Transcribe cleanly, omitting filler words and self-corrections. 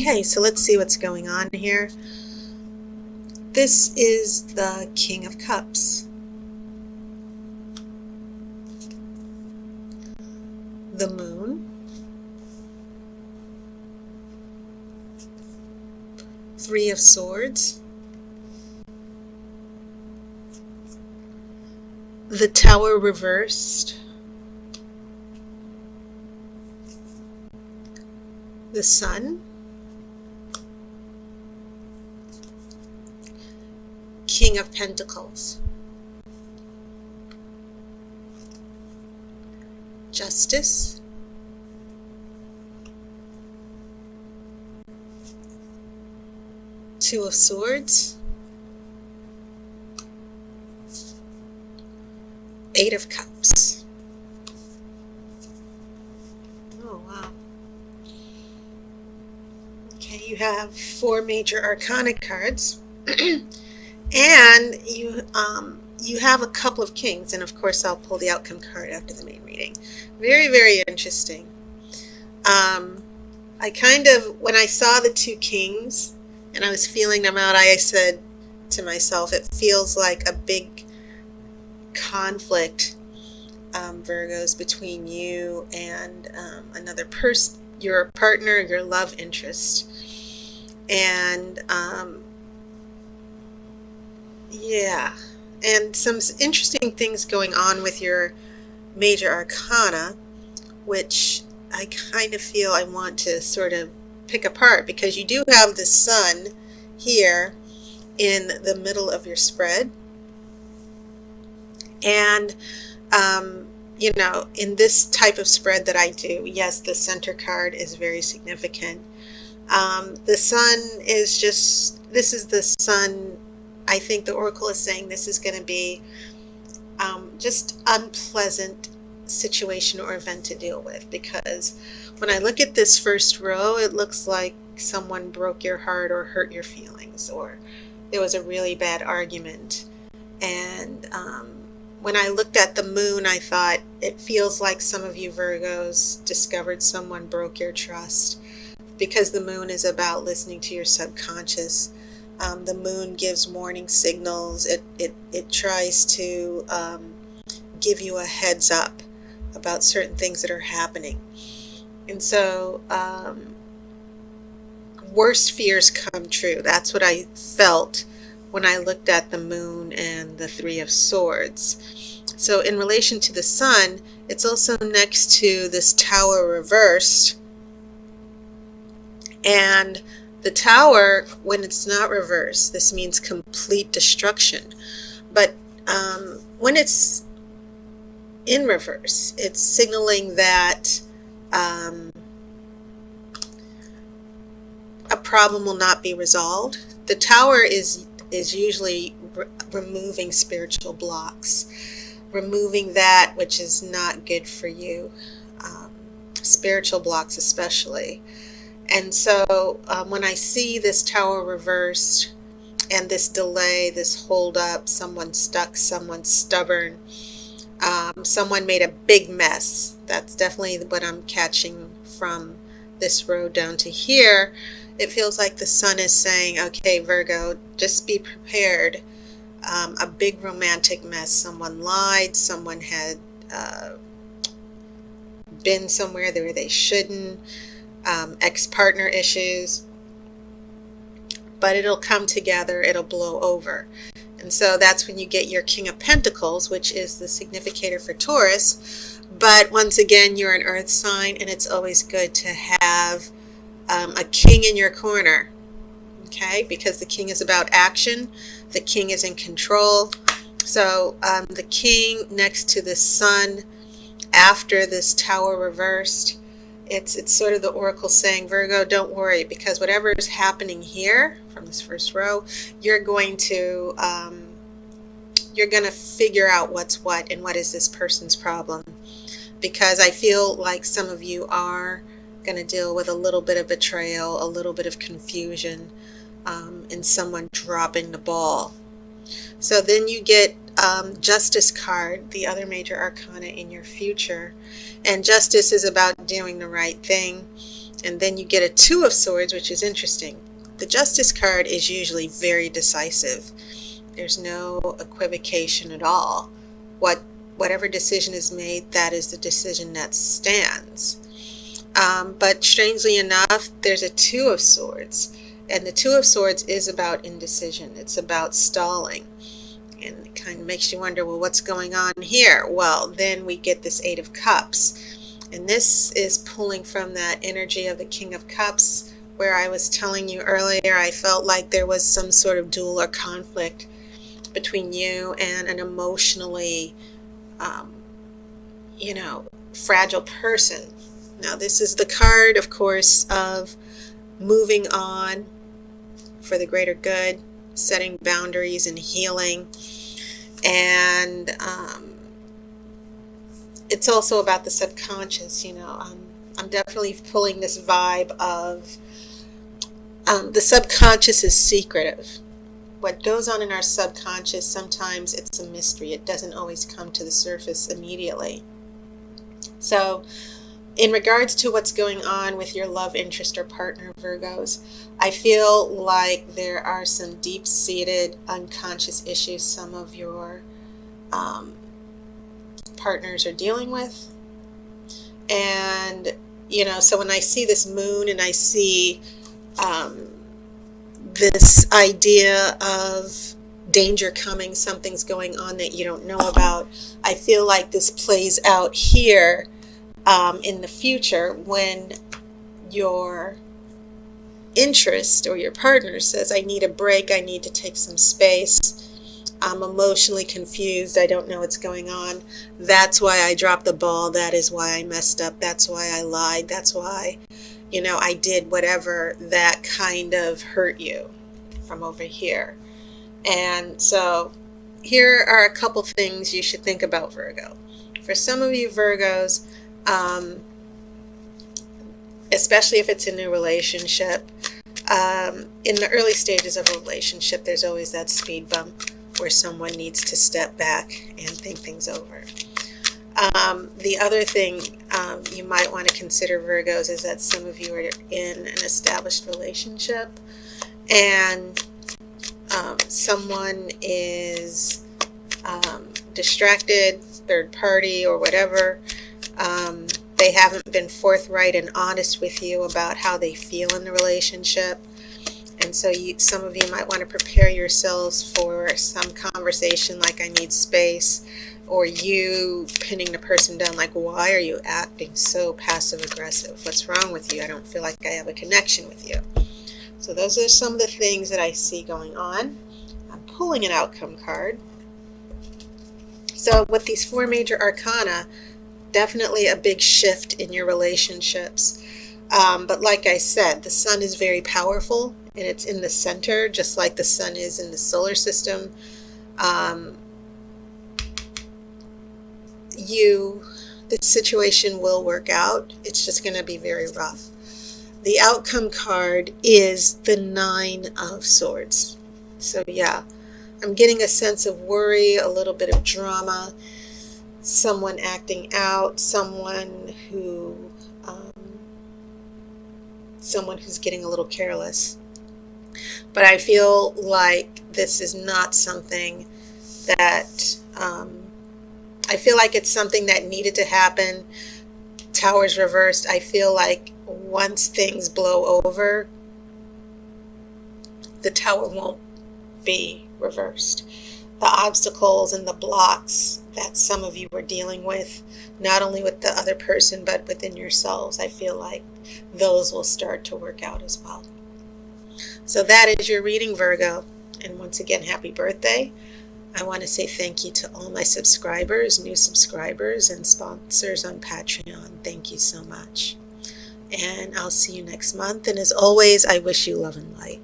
Okay, so let's see what's going on here. This is the King of Cups. The Moon. Three of Swords. The Tower reversed. The Sun. King of Pentacles. Justice. Two of Swords. Eight of Cups. Oh, wow. Okay, you have four major arcana cards. And you have a couple of kings, and of course I'll pull the outcome card after the main reading. Very, very interesting. I kind of, when I saw the two kings and I was feeling them out, I said to myself, it feels like a big conflict, Virgos, between you and another person, your partner, your love interest. And yeah, and some interesting things going on with your major arcana, which I kind of feel I want to sort of pick apart, because you do have the Sun here in the middle of your spread. And you know, in this type of spread that I do, yes, the center card is very significant. The Sun is just, this is the Sun. I think the Oracle is saying this is going to be just unpleasant situation or event to deal with, because when I look at this first row, it looks like someone broke your heart or hurt your feelings, or there was a really bad argument. And when I looked at the Moon, I thought it feels like some of you Virgos discovered someone broke your trust, because the Moon is about listening to your subconscious. The Moon gives warning signals. It tries to give you a heads up about certain things that are happening. And so worst fears come true. That's what I felt when I looked at the Moon and the Three of Swords. So in relation to the Sun, it's also next to this Tower reversed. And the Tower, when it's not reversed, this means complete destruction. But when it's in reverse, it's signaling that a problem will not be resolved. The Tower is usually removing spiritual blocks, removing that which is not good for you, spiritual blocks especially. And so when I see this Tower reversed and this delay, this hold up, someone stuck, someone stubborn, someone made a big mess. That's definitely what I'm catching from this row down to here. It feels like the Sun is saying, okay, Virgo, just be prepared. A big romantic mess. Someone lied. Someone had been somewhere where they shouldn't. Ex-partner issues, but it'll come together, it'll blow over. And so that's when you get your King of Pentacles, which is the significator for Taurus. But once again, you're an earth sign, and it's always good to have a king in your corner, okay? Because the king is about action. The king is in control. So the king next to the Sun after this Tower reversed, it's sort of the Oracle saying, Virgo, don't worry, because whatever is happening here from this first row, you're going to figure out what's what and what is this person's problem. Because I feel like some of you are going to deal with a little bit of betrayal, a little bit of confusion, and someone dropping the ball. So then you get Justice card, the other major arcana in your future. And justice is about doing the right thing. And then you get a Two of Swords, which is interesting. The Justice card is usually very decisive. There's no equivocation at all. Whatever decision is made, that is the decision that stands. But strangely enough, there's a Two of Swords. And the Two of Swords is about indecision. It's about stalling. And it kind of makes you wonder, well, what's going on here? Well, then we get this Eight of Cups. And this is pulling from that energy of the King of Cups, where I was telling you earlier, I felt like there was some sort of duel or conflict between you and an emotionally, fragile person. Now, this is the card, of course, of moving on for the greater good, setting boundaries and healing. And it's also about the subconscious. I'm definitely pulling this vibe of the subconscious is secretive. What goes on in our subconscious, sometimes it's a mystery. It doesn't always come to the surface immediately. So in regards to what's going on with your love interest or partner, Virgos, I feel like there are some deep-seated unconscious issues some of your partners are dealing with. And, so when I see this moon and I see this idea of danger coming, something's going on that you don't know about, I feel like this plays out here in the future when your interest or your partner says, I need a break, I need to take some space, I'm emotionally confused, I don't know what's going on, that's why I dropped the ball, that is why I messed up, that's why I lied, that's why I did whatever that kind of hurt you from over here. And so here are a couple things you should think about, Virgo. For some of you Virgos, especially if it's a new relationship, in the early stages of a relationship, there's always that speed bump where someone needs to step back and think things over. The other thing you might want to consider, Virgos, is that some of you are in an established relationship and someone is distracted, third party or whatever. They haven't been forthright and honest with you about how they feel in the relationship. And so some of you might want to prepare yourselves for some conversation like, I need space, or you pinning the person down like, why are you acting so passive aggressive? What's wrong with you? I don't feel like I have a connection with you. So those are some of the things that I see going on. I'm pulling an outcome card. So with these four major arcana, definitely a big shift in your relationships. But like I said, the sun is very powerful and it's in the center, just like the sun is in the solar system. The situation will work out. It's just going to be very rough. The outcome card is the Nine of Swords. So yeah, I'm getting a sense of worry, a little bit of drama, someone acting out, someone who's getting a little careless. But I feel like this is not something that, I feel like it's something that needed to happen. Towers reversed. I feel like once things blow over, the tower won't be reversed. The obstacles and the blocks that some of you were dealing with, not only with the other person, but within yourselves, I feel like those will start to work out as well. So that is your reading, Virgo. And once again, happy birthday. I want to say thank you to all my subscribers, new subscribers, and sponsors on Patreon. Thank you so much. And I'll see you next month. And as always, I wish you love and light.